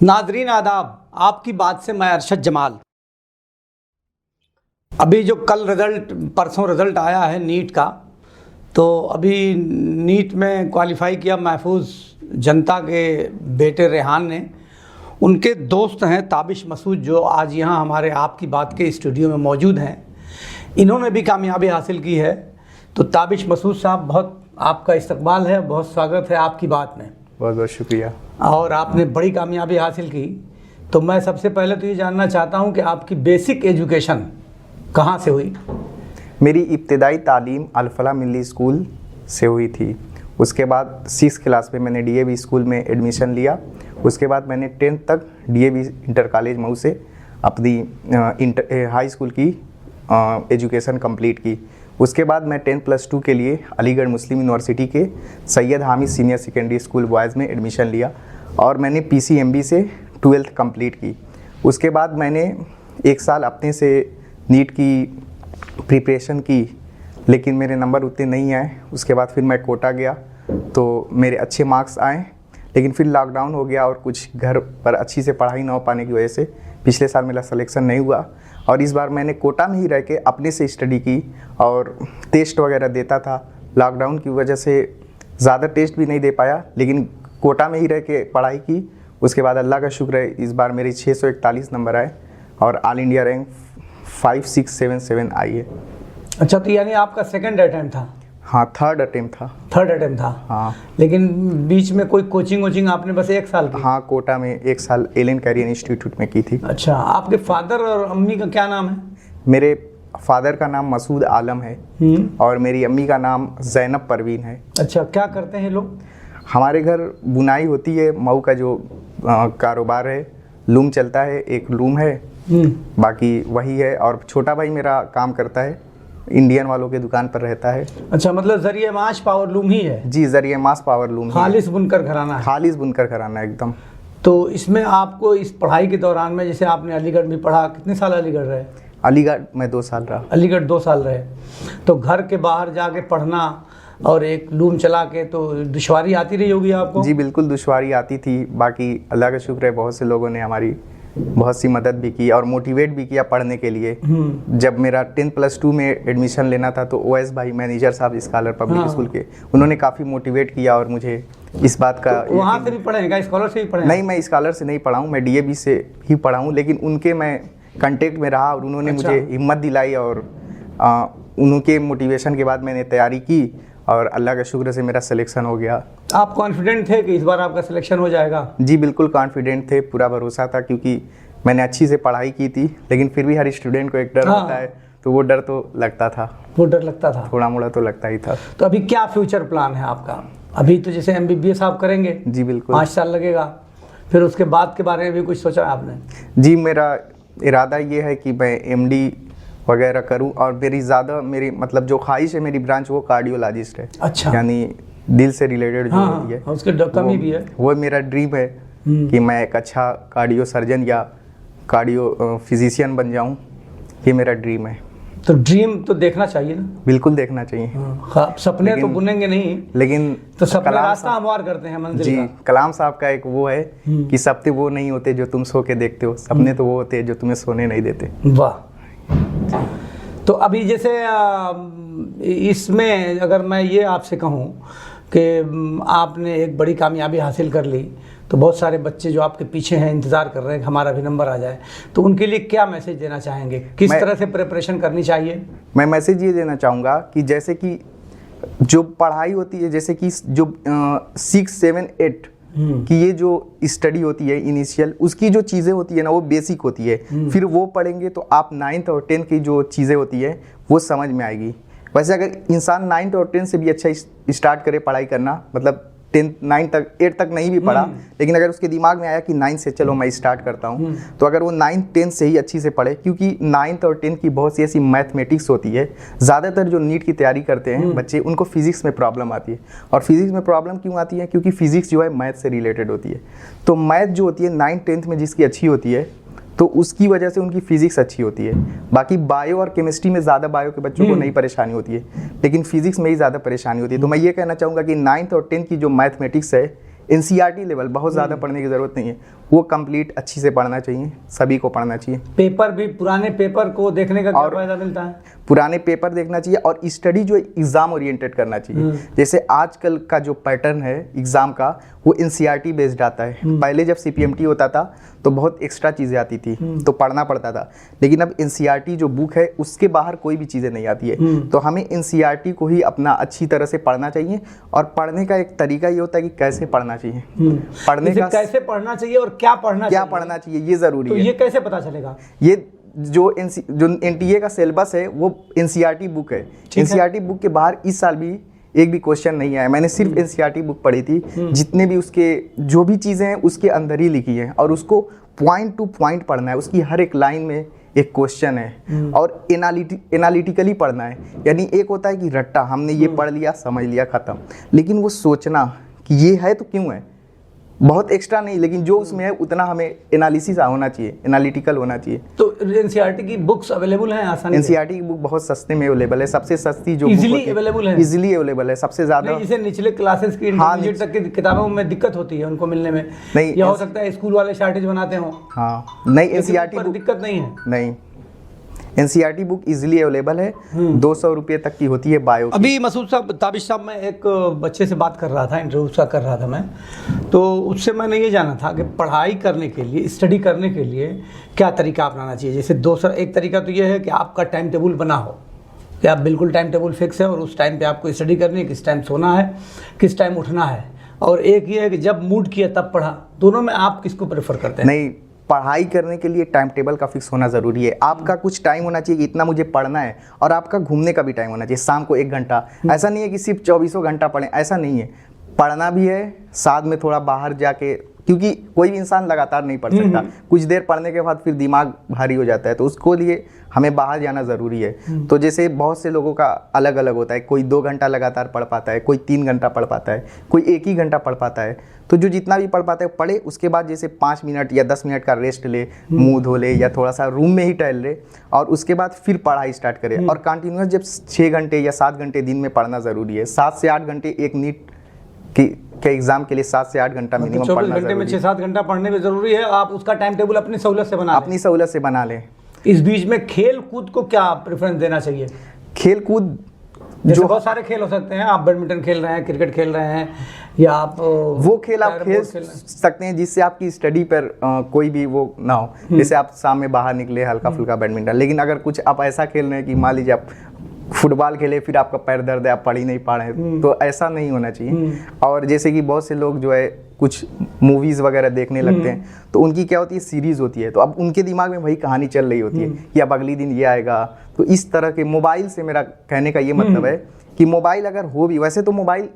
नाजरीन आदाब, आपकी बात से मैं अरशद जमाल। अभी जो कल परसों रिज़ल्ट आया है नीट का, तो अभी नीट में क्वालिफ़ाई किया महफूज जनता के बेटे रेहान ने। उनके दोस्त हैं ताबिश मसूद, जो आज यहाँ हमारे आपकी बात के स्टूडियो में मौजूद हैं। इन्होंने भी कामयाबी हासिल की है। तो ताबिश मसूद साहब, बहुत आपका इस्तकबाल है, बहुत स्वागत है आपकी बात में। बहुत बहुत शुक्रिया। और आपने बड़ी कामयाबी हासिल की। तो मैं सबसे पहले तो ये जानना चाहता हूँ कि आपकी बेसिक एजुकेशन कहाँ से हुई? मेरी इब्तिदाई तालीम अल-फलाह मिली स्कूल से हुई थी। उसके बाद 6 क्लास में मैंने डीएवी स्कूल में एडमिशन लिया। उसके बाद मैंने 10th तक डीएवी इंटर कॉलेज मऊ से अपनी हाई स्कूल की एजुकेशन कंप्लीट की। उसके बाद मैं 10+2 के लिए अलीगढ़ मुस्लिम यूनिवर्सिटी के Syed Hamid senior secondary school boys में एडमिशन लिया और मैंने पीसीएमबी से 12th कंप्लीट की। उसके बाद मैंने 1 साल अपने से नीट की प्रिपरेशन की, लेकिन मेरे नंबर उतने नहीं आए। उसके बाद फिर मैं कोटा गया तो मेरे अच्छे मार्क्स आए, लेकिन फिर लॉकडाउन हो गया और कुछ घर पर अच्छी से पढ़ाई ना हो पाने की वजह से पिछले साल मेरा सिलेक्शन नहीं हुआ। और इस बार मैंने कोटा में ही रह के अपने से स्टडी की और टेस्ट वगैरह देता था। लॉकडाउन की वजह से ज़्यादा टेस्ट भी नहीं दे पाया, लेकिन कोटा में ही रह के पढ़ाई की। उसके बाद अल्लाह का शुक्र है, इस बार मेरी 641 नंबर आए और ऑल इंडिया रैंक 5677 आई है। अच्छा, तो यानी आपका सेकंड अटेम्प्ट था? हाँ, थर्ड अटेम्प्ट था। हाँ, लेकिन बीच में कोई कोचिंग आपने बस 1 साल की? हाँ, कोटा में 1 साल एलन कैरियर इंस्टीट्यूट में की थी। अच्छा, आपके फादर और अम्मी का क्या नाम है? मेरे फादर का नाम मसूद आलम है और मेरी अम्मी का नाम ज़ैनब परवीन है। अच्छा, क्या करते हैं लोग? हमारे घर बुनाई होती है। मऊ का जो कारोबार है, लूम चलता है, एक लूम है, बाकी वही है। और छोटा भाई मेरा काम करता है, इंडियन वालों के दुकान पर रहता है। अच्छा, मतलब जरिए माश पावर लूम ही है? जी, जरिए मास पावर लूम। खालिस बुनकर घराना है? खालिस बुनकर घराना एकदम। तो इसमें आपको इस पढ़ाई के दौरान में, जैसे आपने अलीगढ़ में पढ़ा, कितने साल अलीगढ़ रहे? अलीगढ़ में 2 साल रहा। अलीगढ़ 2 साल रहे। तो घर के बाहर जाके पढ़ना और एक लूम चला के, तो दुश्वारी आती रही होगी आपको? जी बिल्कुल, दुश्वारी आती थी। बाकी अल्लाह का शुक्र है, बहुत से लोगों ने हमारी बहुत सी मदद भी की और मोटिवेट भी किया पढ़ने के लिए। जब मेरा 10+2 में एडमिशन लेना था तो ओएस भाई मैनेजर साहब स्कॉलर पब्लिक स्कूल के, उन्होंने काफ़ी मोटिवेट किया और मुझे इस बात का। तो वहाँ से भी पढ़े हैं? स्कॉलर से भी पढ़े? नहीं, मैं स्कॉलर से नहीं पढ़ा हूँ, मैं डीएवी से ही पढ़ा हूँ, लेकिन उनके मैं कांटेक्ट में रहा और उन्होंने मुझे हिम्मत दिलाई और उनके मोटिवेशन के बाद मैंने तैयारी की और अल्लाह के शुक्र से मेरा सिलेक्शन हो गया। आप कॉन्फिडेंट थे कि इस बार आपका सिलेक्शन हो जाएगा? जी बिल्कुल कॉन्फिडेंट थे, पूरा भरोसा था, क्योंकि मैंने अच्छी से पढ़ाई की थी। लेकिन फिर भी हर स्टूडेंट को एक डर होता है, तो वो डर तो लगता था। वो डर लगता था? थोड़ा मोड़ा तो लगता ही था। तो अभी क्या फ्यूचर प्लान है आपका? अभी तो जैसे MBBS आप करेंगे? जी बिल्कुल, 5 साल लगेगा। फिर उसके बाद के बारे में भी कुछ सोचा आपने? जी, मेरा इरादा ये है कि मैं MD वगैरह करूं और मेरी मतलब जो ख्वाहिश है, मेरी ब्रांच वो कार्डियोलॉजिस्ट है। अच्छा, यानी दिल से रिलेटेड जो होती है, उसके कमी भी है। वो मेरा ड्रीम है कि मैं एक अच्छा कार्डियो सर्जन या कार्डियो फिजिशियन बन जाऊं। ये मेरा ड्रीम है। तो ड्रीम तो देखना चाहिए ना? बिल्कुल देखना चाहिए। सपने तो बुनेंगे नहीं, लेकिन तो सपने रास्ता हमवार करते हैं मंजिल जी का। कलाम साहब का एक वो है कि सपने वो नहीं होते जो तुम सो के देखते हो, सपने तो वो होते हैं जो तुम्हें सोने नहीं देते। वाह। तो अभी जैसे इसमें अगर मैं ये आपसे कहूँ कि आपने एक बड़ी कामयाबी हासिल कर ली, तो बहुत सारे बच्चे जो आपके पीछे हैं, इंतज़ार कर रहे हैं कि हमारा भी नंबर आ जाए, तो उनके लिए क्या मैसेज देना चाहेंगे? किस तरह से प्रिपरेशन करनी चाहिए? मैं मैसेज ये देना चाहूँगा कि जैसे कि जो पढ़ाई होती है, जैसे कि जो 6, 7, 8 कि ये जो स्टडी होती है इनिशियल, उसकी जो चीज़ें होती है ना, वो बेसिक होती है। फिर वो पढ़ेंगे तो आप 9th और 10th की जो चीज़ें होती है वो समझ में आएगी। वैसे अगर इंसान 9th और 10th से भी अच्छा स्टार्ट करे पढ़ाई करना, मतलब 10th 9 तक 8 तक नहीं भी पढ़ा, लेकिन अगर उसके दिमाग में आया कि 9 से चलो मैं स्टार्ट करता हूँ, तो अगर वो 9 10 से ही अच्छी से पढ़े, क्योंकि 9th और 10th की बहुत सी ऐसी मैथमेटिक्स होती है। ज़्यादातर जो नीट की तैयारी करते हैं बच्चे, उनको फिजिक्स में प्रॉब्लम आती है। और फिजिक्स में प्रॉब्लम क्यों आती है? क्योंकि फिजिक्स जो है मैथ से रिलेटेड होती है। तो मैथ जो होती है 9th 10th में जिसकी अच्छी होती है, तो उसकी वजह से उनकी फिजिक्स अच्छी होती है। बाकी बायो और केमिस्ट्री में ज़्यादा बायो के बच्चों को नहीं परेशानी होती है, लेकिन फिजिक्स में ही ज़्यादा परेशानी होती है। तो मैं ये कहना चाहूँगा कि 9th और 10th की जो मैथमेटिक्स है, एनसीईआरटी लेवल बहुत ज़्यादा पढ़ने की ज़रूरत नहीं है, वो कंप्लीट अच्छी से पढ़ना चाहिए, सभी को पढ़ना चाहिए। पेपर भी, पुराने पेपर को देखने का क्या फायदा मिलता है? पुराने पेपर देखना चाहिए और स्टडी जो एग्ज़ाम ओरिएंटेड करना चाहिए। जैसे आजकल का जो पैटर्न है एग्ज़ाम का वो एनसीईआरटी बेस्ड आता है। पहले जब सीपीएमटी होता था तो बहुत एक्स्ट्रा चीज़ें आती थी तो पढ़ना पड़ता था, लेकिन अब एनसीईआरटी जो बुक है उसके बाहर कोई भी चीज़ें नहीं आती है, तो हमें एनसीईआरटी को ही अपना अच्छी तरह से पढ़ना चाहिए। और पढ़ने का एक तरीका ये होता है कि कैसे पढ़ना चाहिए, पढ़ने का कैसे पढ़ना चाहिए और क्या पढ़ना चाहिए ये ज़रूरी है। है। ये कैसे पता चलेगा? ये जो एनटीए का सिलेबस है वो एनसीईआरटी बुक है। एनसीईआरटी बुक के बाहर इस साल भी एक भी क्वेश्चन नहीं आया। मैंने सिर्फ एनसीईआरटी बुक पढ़ी थी, जितने भी उसके जो भी चीज़ें हैं उसके अंदर ही लिखी हैं और उसको पॉइंट टू पॉइंट पढ़ना है। उसकी हर एक लाइन में एक क्वेश्चन है और एनालिटिकली पढ़ना है। यानी एक होता है कि रट्टा हमने ये पढ़ लिया समझ लिया ख़त्म, लेकिन वो सोचना कि ये है तो क्यों है, बहुत एक्स्ट्रा नहीं, लेकिन जो उसमें है उतना हमें एनालिसिस होना चाहिए, एनालिटिकल होना चाहिए। तो एनसीईआरटी की बुक्स अवेलेबल हैं आसानी से? एनसीईआरटी की बुक बहुत सस्ते में अवेलेबल है, सबसे सस्ती जो इजीली अवेलेबल है, इजीली अवेलेबल है सबसे ज़्यादा। जैसे निचले क्लासेस की इंटरमीडिएट तक की किताबों में दिक्कत होती है उनको मिलने में, नहीं या हो सकता है स्कूल वाले शॉर्टेज बनाते हो। हाँ नहीं, एनसीईआरटी बुक दिक्कत नहीं है। नहीं, एनसीईआरटी बुक इजीली अवेलेबल है, 200 रुपये तक की होती है बायो की। अभी मसूद साहब, ताबिश साहब, मैं एक बच्चे से बात कर रहा था, इंटरव्यू सा कर रहा था मैं, तो उससे मैंने ये जाना था कि पढ़ाई करने के लिए, स्टडी करने के लिए क्या तरीका अपनाना चाहिए। जैसे एक तरीका तो ये है कि आपका टाइम टेबल बना हो, कि आप बिल्कुल टाइम टेबल फिक्स है और उस टाइम पे आपको स्टडी करनी है, किस टाइम सोना है, किस टाइम उठना है। और एक ये है कि जब मूड किया तब पढ़ा। दोनों में आप किसको प्रेफर करते हैं? नहीं, पढ़ाई करने के लिए टाइम टेबल का फिक्स होना ज़रूरी है। आपका कुछ टाइम होना चाहिए कि इतना मुझे पढ़ना है, और आपका घूमने का भी टाइम होना चाहिए, शाम को 1 घंटा। ऐसा नहीं है कि सिर्फ 24 घंटा पढ़ें, ऐसा नहीं है। पढ़ना भी है, साथ में थोड़ा बाहर जाके, क्योंकि कोई भी इंसान लगातार नहीं पढ़ सकता। कुछ देर पढ़ने के बाद फिर दिमाग भारी हो जाता है, तो उसको लिए हमें बाहर जाना ज़रूरी है। तो जैसे बहुत से लोगों का अलग अलग होता है, कोई 2 घंटा लगातार पढ़ पाता है, कोई 3 घंटा पढ़ पाता है, कोई 1 ही घंटा पढ़ पाता है। तो जो जितना भी पढ़ पाता है पढ़े, उसके बाद जैसे 5 मिनट या 10 मिनट का रेस्ट ले, मुँह धो ले या थोड़ा सा रूम में ही टहल ले, और उसके बाद फिर पढ़ाई स्टार्ट करे। और कंटिन्यूस जब 6 घंटे या 7 घंटे दिन में पढ़ना ज़रूरी है। 7 से 8 घंटे एक नीट के एग्जाम के लिए 7 से 8 घंटा मिनिमम पढ़ना ज़रूरी है। 24 घंटे में 6-7 घंटा पढ़ने में ज़रूरी है। आप उसका टाइम टेबल अपनी सहूलत से बना लें। अपनी सहूलत से बना लें। इस बीच में खेल कूद को क्या प्रेफरेंस देना चाहिए? खेल कूद जो बहुत सारे खेल हो सकते हैं, आप बैडमिंटन खेल रहे हैं, क्रिकेट खेल रहे हैं, या आप वो खेल आप खेल सकते हैं जिससे आपकी स्टडी पर कोई भी वो ना हो। जैसे आप शाम में बाहर निकले हल्का फुल्का बैडमिंटन। लेकिन अगर कुछ आप ऐसा खेल रहे हैं कि मान लीजिए आप फुटबॉल खेले, फिर आपका पैर दर्द है, आप पढ़ ही नहीं पा रहे हैं, तो ऐसा नहीं होना चाहिए। और जैसे कि बहुत से लोग जो है कुछ मूवीज़ वगैरह देखने लगते हैं, तो उनकी क्या होती है, सीरीज़ होती है, तो अब उनके दिमाग में वही कहानी चल रही होती है कि अब अगली दिन ये आएगा। तो इस तरह के मोबाइल से, मेरा कहने का ये मतलब है कि मोबाइल अगर हो भी, वैसे तो मोबाइल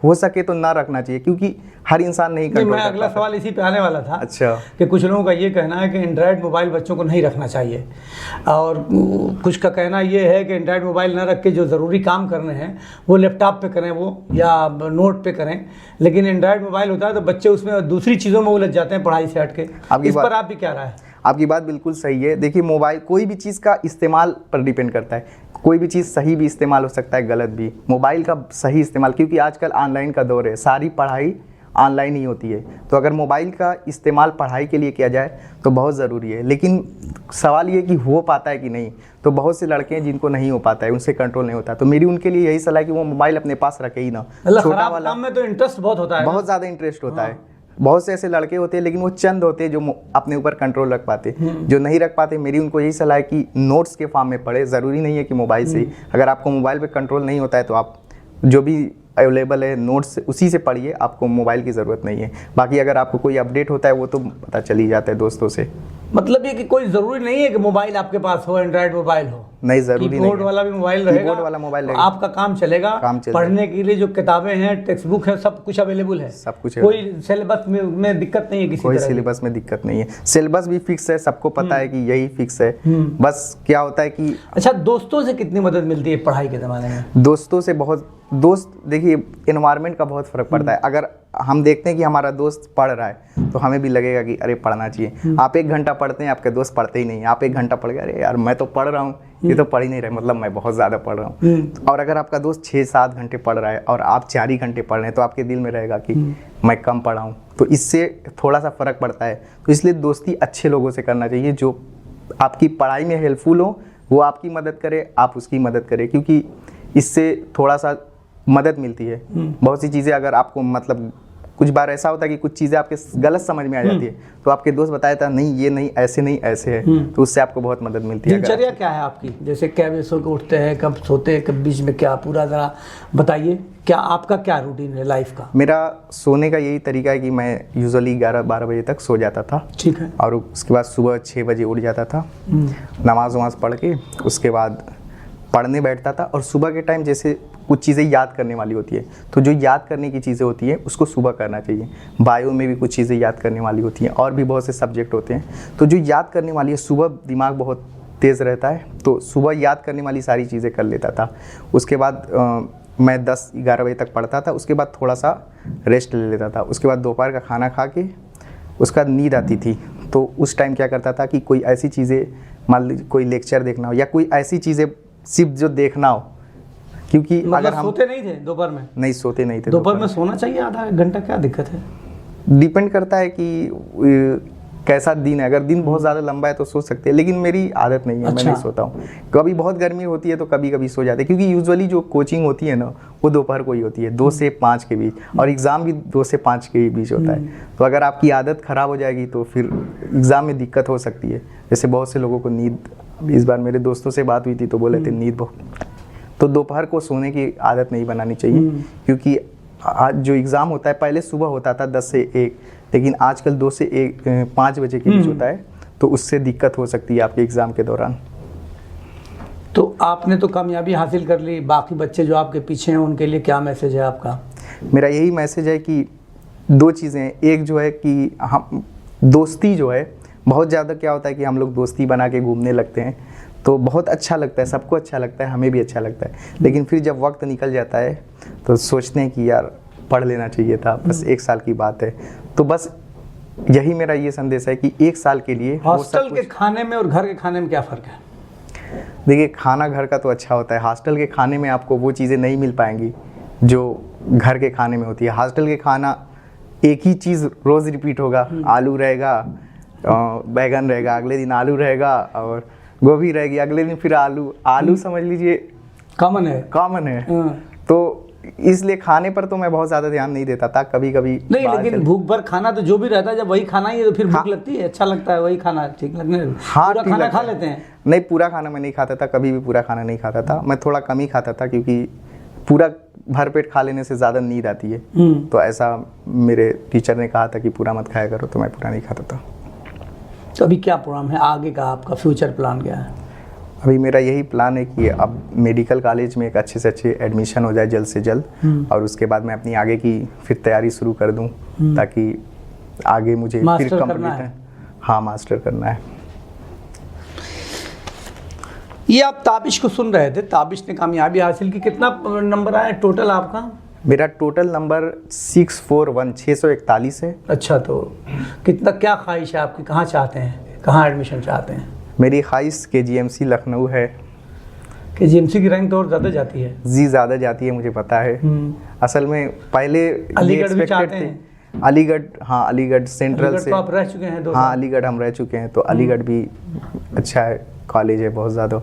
हो सके तो ना रखना चाहिए, क्योंकि हर इंसान नहीं कंट्रोल कर पाता। मैं अगला सवाल इसी पे आने वाला था। अच्छा, कि कुछ लोगों का ये कहना है कि एंड्रॉयड मोबाइल बच्चों को नहीं रखना चाहिए, और कुछ का कहना ये है कि एंड्रॉयड मोबाइल ना रख के जो ज़रूरी काम करने हैं वो लैपटॉप पे करें, वो या नोट पे करें। लेकिन एंड्रॉयड मोबाइल होता है तो बच्चे उसमें दूसरी चीज़ों में उलझ जाते हैं, पढ़ाई से हट के। इस पर आप भी क्या राय है? आपकी बात बिल्कुल सही है। देखिए, मोबाइल कोई भी चीज़ का इस्तेमाल पर डिपेंड करता है। कोई भी चीज़ सही भी इस्तेमाल हो सकता है, गलत भी। मोबाइल का सही इस्तेमाल, क्योंकि आजकल ऑनलाइन का दौर है, सारी पढ़ाई ऑनलाइन ही होती है, तो अगर मोबाइल का इस्तेमाल पढ़ाई के लिए किया जाए तो बहुत ज़रूरी है। लेकिन सवाल ये कि हो पाता है कि नहीं, तो बहुत से लड़के हैं जिनको नहीं हो पाता है, उनसे कंट्रोल नहीं होता। तो मेरी उनके लिए यही सलाह है कि वो मोबाइल अपने पास रखे ही ना। छोटा वाला काम में तो इंटरेस्ट बहुत होता है, बहुत ज़्यादा इंटरेस्ट होता है। बहुत से ऐसे लड़के होते हैं, लेकिन वो चंद होते हैं जो अपने ऊपर कंट्रोल रख पाते, जो नहीं रख पाते। मेरी उनको यही सलाह है कि नोट्स के फॉर्म में पढ़े, ज़रूरी नहीं है कि मोबाइल से। अगर आपको मोबाइल पे कंट्रोल नहीं होता है तो आप जो भी अवेलेबल है नोट्स उसी से पढ़िए, आपको मोबाइल की ज़रूरत नहीं है। बाकी अगर आपको कोई अपडेट होता है वो तो पता चल ही जाता है दोस्तों से। मतलब ये कि कोई ज़रूरी नहीं है कि मोबाइल आपके पास हो, एंड्रॉयड मोबाइल हो, नहीं ज़रूरी नहीं, कीबोर्ड वाला भी मोबाइल रहेगा, कीबोर्ड वाला मोबाइल रहेगा, आपका काम चलेगा। पढ़ने के लिए जो किताबें हैं, टेक्स्ट बुक है, सब कुछ अवेलेबल है, सब कुछ। कोई सिलेबस में दिक्कत नहीं है, किसी कोई सिलेबस में दिक्कत नहीं है। सिलेबस भी फिक्स है, सबको पता है कि यही फिक्स है। बस क्या होता है कि अच्छा, दोस्तों से कितनी मदद मिलती है पढ़ाई के ज़माने में? दोस्तों से बहुत, दोस्त देखिए एनवायरनमेंट का बहुत फ़र्क पड़ता है। अगर हम देखते हैं कि हमारा दोस्त पढ़ रहा है तो हमें भी लगेगा कि अरे पढ़ना चाहिए। आप 1 घंटा पढ़ते हैं, आपके दोस्त पढ़ते ही नहीं। आप 1 घंटा पढ़ गए, अरे यार मैं तो पढ़ रहा हूँ, ये तो पढ़ ही नहीं रहे, मतलब मैं बहुत ज़्यादा पढ़ रहा हूँ। और अगर आपका दोस्त 6-7 घंटे पढ़ रहा है और आप 4 ही घंटे पढ़ रहे हैं तो आपके दिल में रहेगा कि मैं कम पढ़ा हूँ, तो इससे थोड़ा सा फ़र्क पड़ता है। तो इसलिए दोस्ती अच्छे लोगों से करना चाहिए, जो आपकी पढ़ाई में हेल्पफुल हो, वो आपकी मदद करे, आप उसकी मदद करें, क्योंकि इससे थोड़ा सा मदद मिलती है। बहुत सी चीज़ें अगर आपको मतलब कुछ बार ऐसा होता है कि कुछ चीज़ें आपके गलत समझ में आ जाती है, तो आपके दोस्त बताया था नहीं ये नहीं ऐसे है, तो उससे आपको बहुत मदद मिलती है। दिनचर्या क्या है आपकी, जैसे क्या बजे सो के उठते हैं, कब सोते हैं, कब बीच में क्या, पूरा ज़रा बताइए, क्या आपका क्या रूटीन है लाइफ का? मेरा सोने का यही तरीका है कि मैं यूजुअली 11-12 बजे तक सो जाता था। ठीक है। और उसके बाद सुबह 6 बजे उठ जाता था, नमाज वमाज पढ़ के उसके बाद पढ़ने बैठता था। और सुबह के टाइम जैसे कुछ चीज़ें याद करने वाली होती है, तो जो याद करने की चीज़ें होती हैं उसको सुबह करना चाहिए। बायो में भी कुछ चीज़ें याद करने वाली होती हैं, और भी बहुत से सब्जेक्ट होते हैं, तो जो याद करने वाली है सुबह दिमाग बहुत तेज़ रहता है, तो सुबह याद करने वाली सारी चीज़ें कर लेता था। उसके बाद मैं 10-11 बजे तक पढ़ता था, उसके बाद थोड़ा सा रेस्ट ले लेता था। उसके बाद दोपहर का खाना खा के उसका नींद आती थी, तो उस टाइम क्या करता था कि कोई ऐसी चीज़ें, मान लीजिए कोई लेक्चर देखना हो या कोई ऐसी चीज़ें सिर्फ जो देखना हो, क्योंकि मतलब अगर हम सोते नहीं थे दोपहर में? नहीं सोते नहीं थे। दोपहर में सोना चाहिए आधा घंटा, क्या दिक्कत है? डिपेंड करता है कि कैसा दिन है। अगर दिन बहुत ज़्यादा लंबा है तो सो सकते हैं, लेकिन मेरी आदत नहीं है। अच्छा। मैं नहीं सोता हूँ। कभी बहुत गर्मी होती है तो कभी कभी सो जाते हैं, क्योंकि यूजुअली जो कोचिंग होती है ना वो दोपहर को ही होती है, 2 से 5 के बीच, और एग्ज़ाम भी 2 से 5 के बीच होता है। तो अगर आपकी आदत ख़राब हो जाएगी तो फिर एग्ज़ाम में दिक्कत हो सकती है। जैसे बहुत से लोगों को नींद, इस बार मेरे दोस्तों से बात हुई थी तो बोले थे नींद बहुत, तो दोपहर को सोने की आदत नहीं बनानी चाहिए, क्योंकि आज जो एग्ज़ाम होता है पहले सुबह होता था 10 से 1, लेकिन आजकल 2 से 5 बजे के बीच होता है, तो उससे दिक्कत हो सकती है आपके एग्ज़ाम के दौरान। तो आपने तो कामयाबी हासिल कर ली, बाकी बच्चे जो आपके पीछे हैं उनके लिए क्या मैसेज है आपका? मेरा यही मैसेज है कि 2 चीज़ें हैं। एक जो है कि हम दोस्ती जो है, बहुत ज़्यादा क्या होता है कि हम लोग दोस्ती बना के घूमने लगते हैं, तो बहुत अच्छा लगता है, सबको अच्छा लगता है, हमें भी अच्छा लगता है, लेकिन फिर जब वक्त निकल जाता है तो सोचते हैं कि यार पढ़ लेना चाहिए था, बस 1 साल की बात है। तो बस यही मेरा ये संदेश है कि 1 साल के लिए हॉस्टल के खाने में और घर के खाने में क्या फ़र्क है? देखिए, खाना घर का तो अच्छा होता है। हॉस्टल के खाने में आपको वो चीज़ें नहीं मिल पाएंगी जो घर के खाने में होती है। हॉस्टल के खाना एक ही चीज़ रोज़ रिपीट होगा, आलू रहेगा, बैगन रहेगा, अगले दिन आलू रहेगा, और गोभी रहेगी, अगले दिन फिर आलू समझ लीजिए कॉमन है। तो इसलिए खाने पर तो मैं बहुत ज़्यादा ध्यान नहीं देता था। कभी कभी नहीं, लेकिन भूख भर खाना तो जो भी रहता है, जब वही खाना ही है तो फिर भूख लगती है, अच्छा लगता है वही खाना, ठीक लगने। हाँ, पूरा खाना खा लेते हैं? नहीं, पूरा खाना मैं नहीं खाता था, कभी भी पूरा खाना नहीं खाता था। मैं थोड़ा कम ही खाता था, क्योंकि पूरा भरपेट खा लेने से ज़्यादा नींद आती है। तो ऐसा मेरे टीचर ने कहा था कि पूरा मत खाया करो, तो मैं पूरा नहीं खाता था। तो अभी क्या प्रोग्राम है आगे का, आपका फ्यूचर प्लान क्या है? अभी मेरा यही प्लान है कि अब मेडिकल कॉलेज में एक अच्छे से अच्छे एडमिशन हो जाए जल्द से जल्द, और उसके बाद मैं अपनी आगे की फिर तैयारी शुरू कर दूं, ताकि आगे मुझे फिर कंप्लीट है। हाँ, मास्टर करना है। ये आप ताबिश को सुन रहे थे, ताबिश ने कामयाबी हासिल की। कितना नंबर आया टोटल आपका? मेरा टोटल नंबर 641 है। अच्छा, तो कितना, क्या ख्वाहिश है आपकी, कहाँ चाहते हैं, कहाँ एडमिशन चाहते हैं? मेरी ख्वाहिश KGMC लखनऊ है। KGMC की रैंक तो और ज़्यादा जाती है जी, ज़्यादा जाती है, मुझे पता है। असल में पहले अलीगढ़ भी चाहते हैं। अलीगढ़, हाँ, अलीगढ़ सेंट्रल से तो आप रह चुके हैं 2 साल? हाँ, अलीगढ़ हम रह चुके हैं, तो अलीगढ़ भी अच्छा है, कॉलेज है बहुत ज़्यादा।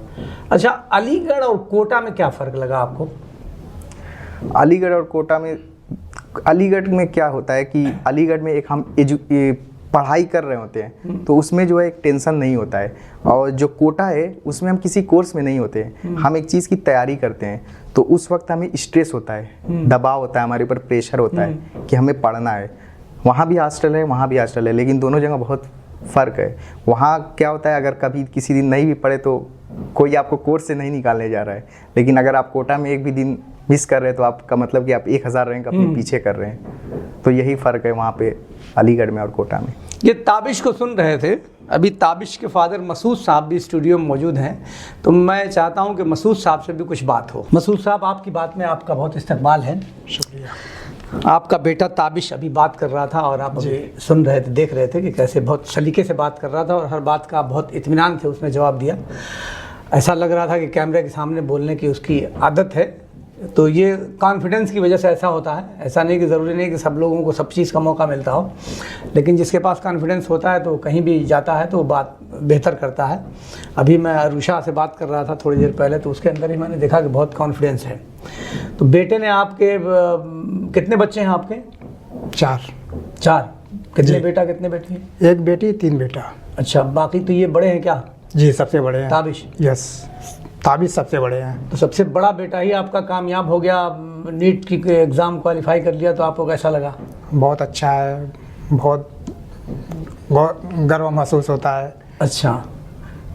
अच्छा, अलीगढ़ और कोटा में क्या फ़र्क लगा आपको? अलीगढ़ और कोटा में, अलीगढ़ में क्या होता है कि अलीगढ़ में एक हम पढ़ाई कर रहे होते हैं, तो उसमें जो है एक टेंशन नहीं होता है, और जो कोटा है उसमें हम किसी कोर्स में नहीं होते हैं, हम एक चीज़ की तैयारी करते हैं, तो उस वक्त हमें स्ट्रेस होता है, दबाव होता है, हमारे ऊपर प्रेशर होता है कि हमें पढ़ना है। वहाँ भी हॉस्टल है, वहाँ भी हॉस्टल है, लेकिन दोनों जगह बहुत फ़र्क है। वहाँ क्या होता है, अगर कभी किसी दिन नहीं भी पढ़े तो कोई आपको कोर्स से नहीं निकालने जा रहा है, लेकिन अगर आप कोटा में एक भी दिन मिस कर रहे हैं तो आपका मतलब कि आप 1000 रैंक अपने पीछे कर रहे हैं। तो यही फ़र्क है वहाँ पे अलीगढ़ में और कोटा में। ये ताबिश को सुन रहे थे। अभी ताबिश के फादर मसूद साहब भी स्टूडियो में मौजूद हैं, तो मैं चाहता हूं कि मसूद साहब से भी कुछ बात हो। मसूद साहब, आपकी बात में आपका बहुत इस्तकबाल है। शुक्रिया। आपका बेटा ताबिश अभी बात कर रहा था और आप अभी सुन रहे थे, देख रहे थे कि कैसे बहुत सलीके से बात कर रहा था और हर बात का बहुत इत्मीनान से उसने जवाब दिया। ऐसा लग रहा था कि कैमरे के सामने बोलने की उसकी आदत है, तो ये कॉन्फिडेंस की वजह से ऐसा होता है। ऐसा नहीं कि ज़रूरी नहीं कि सब लोगों को सब चीज़ का मौका मिलता हो, लेकिन जिसके पास कॉन्फिडेंस होता है तो कहीं भी जाता है तो वो बात बेहतर करता है। अभी मैं अरुषा से बात कर रहा था थोड़ी देर पहले, तो उसके अंदर ही मैंने देखा कि बहुत कॉन्फिडेंस है। तो बेटे ने आपके कितने बच्चे हैं आपके? 4। कितने बेटा कितने बेटी? 1 बेटी 3 बेटा। अच्छा, बाकी तो ये बड़े हैं क्या? जी, सबसे बड़े हैं। ताबिश? यस, ताबिश सबसे बड़े हैं। तो सबसे बड़ा बेटा ही आपका कामयाब हो गया, नीट की एग्ज़ाम क्वालिफाई कर लिया, तो आपको कैसा लगा? बहुत अच्छा है, बहुत गर्व महसूस होता है। अच्छा,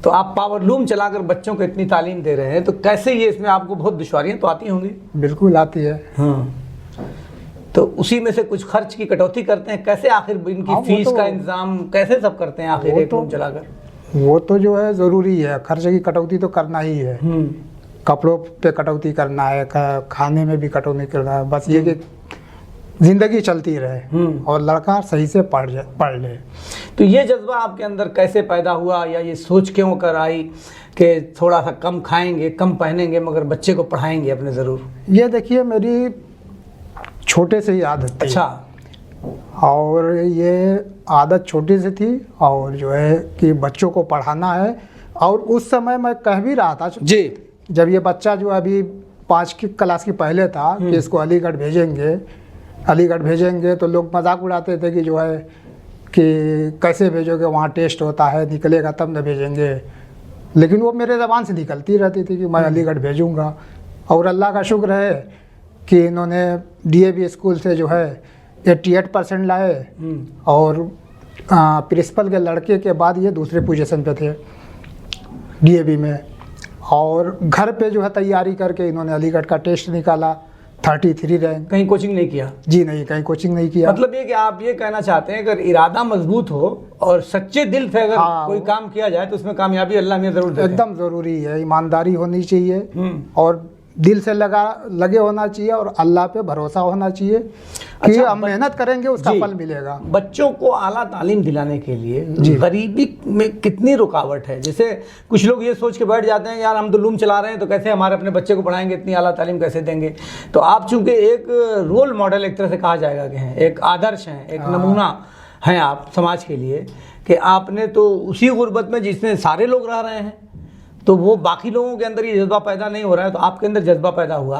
तो आप पावर लूम चलाकर बच्चों को इतनी तालीम दे रहे हैं, तो कैसे ये, इसमें आपको बहुत दुश्वारियाँ तो आती होंगी? बिल्कुल आती है। हाँ, तो उसी में से कुछ खर्च की कटौती करते हैं कैसे? आखिर इनकी हाँ, फीस तो का इंतजाम कैसे सब करते हैं आखिर एक लूम चलाकर? वो तो जो है ज़रूरी है, खर्च की कटौती तो करना ही है। कपड़ों पे कटौती करना है, खाने में भी कटौती करना है, बस ये कि ज़िंदगी चलती रहे और लड़का सही से पढ़ ले। तो ये जज्बा आपके अंदर कैसे पैदा हुआ, या ये सोच क्यों कर आई कि थोड़ा सा कम खाएंगे, कम पहनेंगे, मगर बच्चे को पढ़ाएंगे अपने ज़रूर? ये देखिए, मेरी छोटे से ही आदत थी। अच्छा। और ये आदत छोटी सी थी, और जो है कि बच्चों को पढ़ाना है। और उस समय मैं कह भी रहा था जी, जब ये बच्चा जो अभी 5 की क्लास की पहले था कि इसको अलीगढ़ भेजेंगे, तो लोग मजाक उड़ाते थे कि जो है कि कैसे भेजोगे, वहाँ टेस्ट होता है, निकलेगा तब न भेजेंगे। लेकिन वो मेरे ज़बान से निकलती रहती थी कि मैं अलीगढ़ भेजूँगा। और अल्लाह का शुक्र है कि इन्होंने DAV स्कूल से जो है 88% लाए, और प्रिंसिपल के लड़के के बाद ये दूसरे पोजीशन पे थे DAV में। और घर पे जो है तैयारी करके इन्होंने अलीगढ़ का टेस्ट निकाला, 33 रैंक। कहीं कोचिंग नहीं किया? जी नहीं, कहीं कोचिंग नहीं किया। मतलब ये कि आप ये कहना चाहते हैं अगर इरादा मजबूत हो और सच्चे दिल से अगर कोई काम किया जाए तो उसमें कामयाबी अल्लाह में जरूर देता है। एकदम ज़रूरी है, ईमानदारी होनी चाहिए और दिल से लगे होना चाहिए, और अल्लाह पे भरोसा होना चाहिए कि अच्छा, हम मेहनत करेंगे उसका फल मिलेगा। बच्चों को आला तालीम दिलाने के लिए गरीबी में कितनी रुकावट है? जैसे कुछ लोग ये सोच के बैठ जाते हैं यार हम तो लूम चला रहे हैं तो कैसे हमारे अपने बच्चे को पढ़ाएंगे, इतनी आला तालीम कैसे देंगे? तो आप चूंकि एक रोल मॉडल एक तरह से कहा जाएगा कि हैं, एक आदर्श हैं, एक नमूना हैं आप समाज के लिए, कि आपने तो उसी गुर्बत में जिसमें सारे लोग रह रहे हैं, तो वो बाकी लोगों के अंदर ये जज्बा पैदा नहीं हो रहा है, तो आपके अंदर जज्बा पैदा हुआ।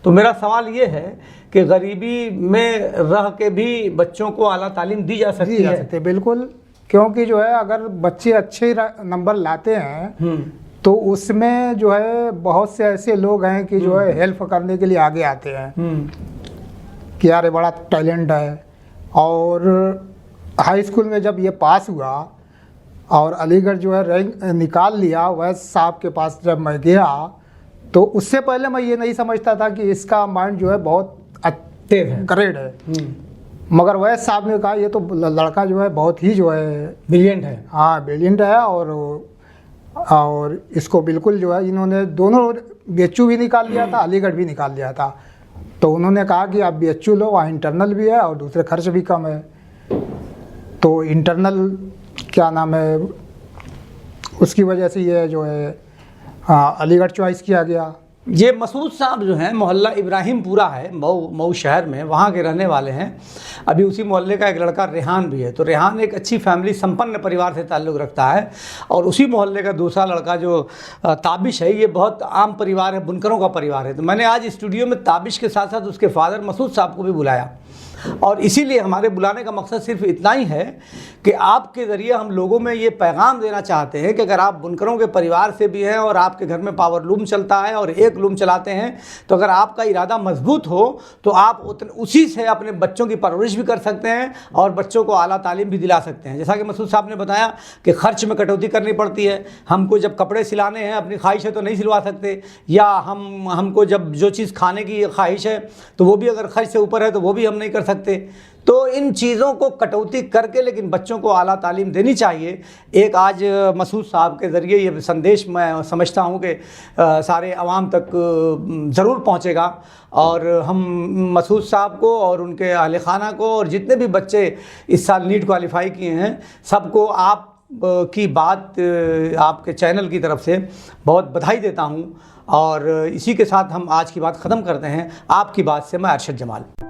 तो मेरा सवाल ये है कि गरीबी में रह के भी बच्चों को आला तालीम दी जा सकती है? बिल्कुल, क्योंकि जो है अगर बच्चे अच्छे नंबर लाते हैं तो उसमें जो है बहुत से ऐसे लोग हैं कि जो है हेल्प करने के लिए आगे आते हैं कि यार बड़ा टैलेंट है। और हाई स्कूल में जब ये पास हुआ और अलीगढ़ जो है रैंक निकाल लिया, वैस साहब के पास जब मैं गया तो उससे पहले मैं ये नहीं समझता था कि इसका माइंड जो है बहुत तेज है, ग्रेड है। मगर वैस साहब ने कहा ये तो लड़का जो है बहुत ही जो है ब्रिलियंट है। हाँ, ब्रिलियंट है। और इसको बिल्कुल जो है, इन्होंने दोनों BHU भी निकाल लिया था, अलीगढ़ भी निकाल लिया था। तो उन्होंने कहा कि आप BHU लो, वहाँ इंटरनल भी है और दूसरे खर्च भी कम है। तो इंटरनल क्या नाम है, उसकी वजह से ये जो है अलीगढ़ चॉइस किया गया। ये मसूद साहब जो हैं, मोहल्ला इब्राहिमपुरा है, मऊ शहर में, वहाँ के रहने वाले हैं। अभी उसी मोहल्ले का एक लड़का रेहान भी है। तो रेहान एक अच्छी फैमिली, संपन्न परिवार से ताल्लुक़ रखता है। और उसी मोहल्ले का दूसरा लड़का जो ताबिश है, ये बहुत आम परिवार है, बुनकरों का परिवार है। तो मैंने आज स्टूडियो में ताबिश के साथ साथ उसके फादर मसूद साहब को भी बुलाया, और इसीलिए हमारे बुलाने का मकसद सिर्फ इतना ही है कि आपके ज़रिए हम लोगों में ये पैगाम देना चाहते हैं कि अगर आप बुनकरों के परिवार से भी हैं और आपके घर में पावर लूम चलता है और एक लूम चलाते हैं, तो अगर आपका इरादा मजबूत हो तो आप उसी से अपने बच्चों की परवरिश भी कर सकते हैं और बच्चों को आला तालीम भी दिला सकते हैं। जैसा कि मसूद साहब ने बताया कि ख़र्च में कटौती करनी पड़ती है। हमको जब कपड़े सिलाने हैं, अपनी ख्वाहिश है तो नहीं सिलवा सकते, या हमको जब जो चीज़ खाने की ख्वाहिश है तो वो भी अगर खर्च से ऊपर है तो वो भी हम नहीं कर सकते। तो इन चीज़ों को कटौती करके लेकिन बच्चों को आला तालीम देनी चाहिए। एक आज मसूद साहब के ज़रिए ये संदेश मैं समझता हूँ कि सारे आवाम तक ज़रूर पहुँचेगा, और हम मसूद साहब को और उनके अहल खाना को और जितने भी बच्चे इस साल नीट क्वालिफाई किए हैं, सबको आप की बात आपके चैनल की तरफ से बहुत बधाई देता हूं और इसी के साथ हम आज की बात ख़त्म करते हैं। आपकी बात से मैं अरशद जमाल।